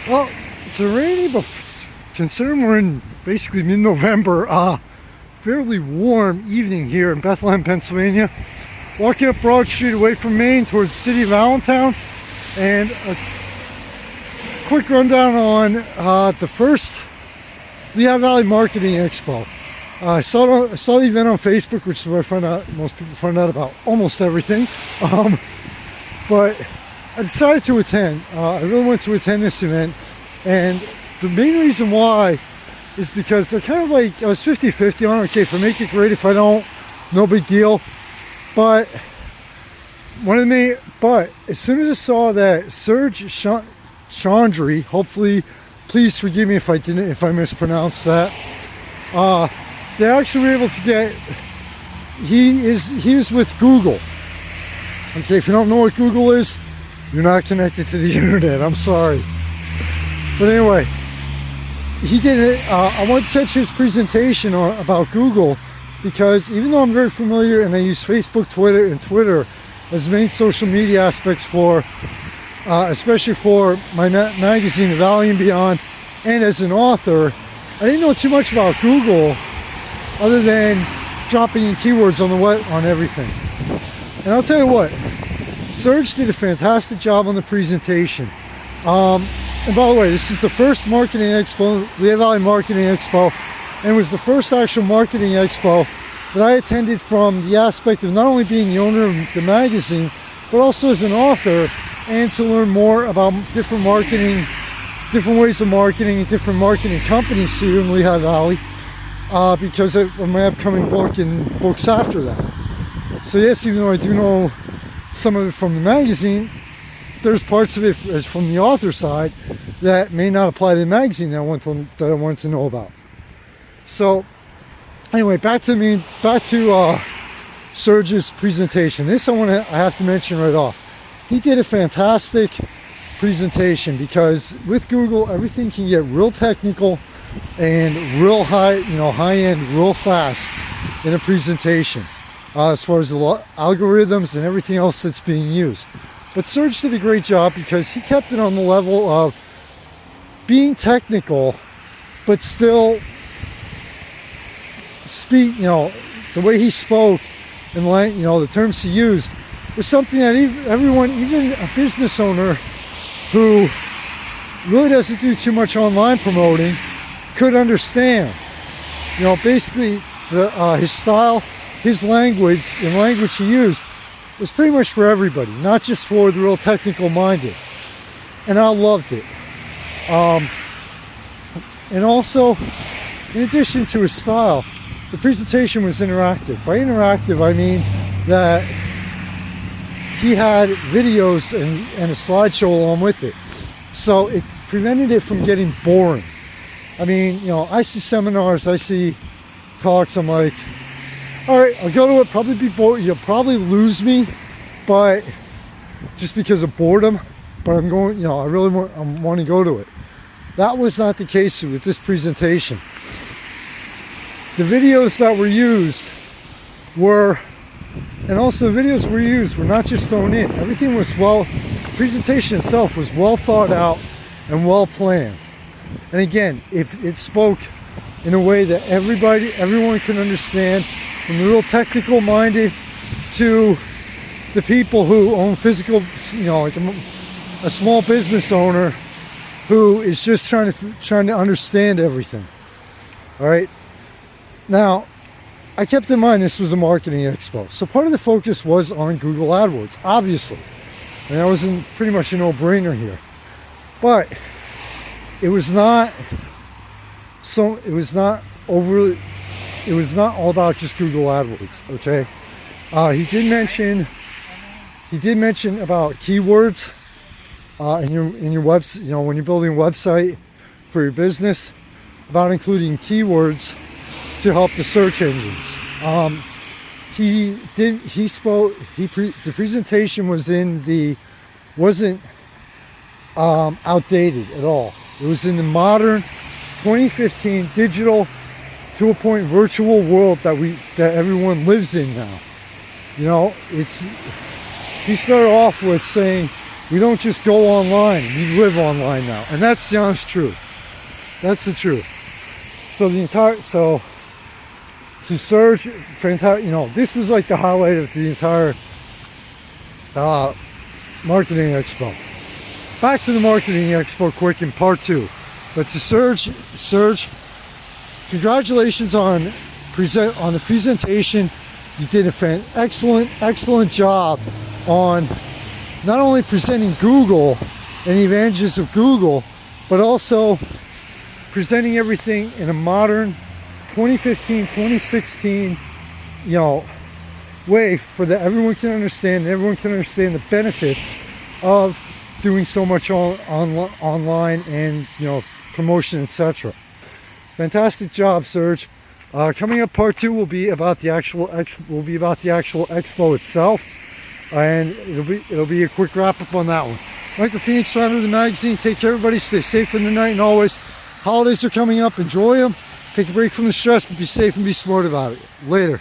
Well, it's a rainy, but considering we're in basically mid-November, fairly warm evening here in Bethlehem, Pennsylvania. Walking up Broad Street away from Maine towards the city of Allentown, and a quick rundown on the first Lehigh Valley Marketing Expo. I saw the event on Facebook, which is where I find out most people find out about almost everything. But I decided to attend. I really wanted to attend this event, and the main reason why is because I kind of like, I was 50-50 on, okay, if I make it, great. If I don't, no big deal. But as soon as I saw that Serge Chandri, hopefully, please forgive me if I mispronounced that. They actually were able to get. He is with Google. Okay, if you don't know what Google is, you're not connected to the internet. I'm sorry. But anyway, he did it. I wanted to catch his presentation about Google, because even though I'm very familiar and I use Facebook, Twitter as main social media aspects for, especially for my magazine, The Valley and Beyond, and as an author, I didn't know too much about Google other than dropping in keywords on everything. And I'll tell you what, Serge did a fantastic job on the presentation. And by the way, this is the first marketing expo, Lehigh Valley Marketing Expo, and it was the first actual marketing expo that I attended from the aspect of not only being the owner of the magazine, but also as an author, and to learn more about different marketing, different ways of marketing, and different marketing companies here in Lehigh Valley, because of my upcoming book and books after that. So yes, even though I do know some of it from the magazine, there's parts of it as from the author side that may not apply to the magazine that I wanted to know about. So anyway, back to Serge's presentation. This I have to mention right off. He did a fantastic presentation, because with Google, everything can get real technical and real high-end real fast in a presentation, as far as the algorithms and everything else that's being used. But Serge did a great job, because he kept it on the level of being technical, but still speak, the way he spoke and the terms he used was something that everyone, even a business owner who really doesn't do too much online promoting, could understand. Basically his style, his language, and language he used was pretty much for everybody, not just for the real technical minded. And I loved it. And also, in addition to his style, the presentation was interactive. By interactive, I mean that he had videos and a slideshow along with it. So it prevented it from getting boring. I mean, I see seminars, I see talks, I'm like, all right, I'll go to it, probably be bored, you'll probably lose me, but just because of boredom, but I'm going, I really want to go to it. That was not the case with this presentation. The videos that were used were, and also the videos were used were not just thrown in. Everything was the presentation itself was well thought out and well planned. And again, if it spoke in a way that everyone can understand, from the real technical minded to the people who own physical, like a small business owner who is just trying to understand everything. All right. Now, I kept in mind this was a marketing expo, so part of the focus was on Google AdWords, obviously, and that was pretty much a no-brainer here. But it was not all about just Google AdWords. Okay, he did mention about keywords in your website. When you're building a website for your business, about including keywords to help the search engines. The presentation wasn't outdated at all. It was in the modern 2015 digital to a point virtual world that everyone lives in now. He started off with saying We don't just go online, we live online now. And that's the honest truth. That's the truth. So to Serge, fantastic, you know, this was like the highlight of the entire marketing expo. Back to the marketing expo quick in part 2. But to Serge, congratulations on the presentation. You did an excellent job on not only presenting Google and the advantages of Google, but also presenting everything in a modern 2015, 2016, you know, way for that everyone can understand, and everyone can understand the benefits of doing so much online and, you know, promotion, etc. Fantastic job, Serge. Coming up, part 2 will be about the actual expo itself, and it'll be a quick wrap up on that one. Michael Phoenix, founder of the magazine. Take care, everybody. Stay safe in the night, and always, holidays are coming up. Enjoy them. Take a break from the stress, but be safe and be smart about it. Later.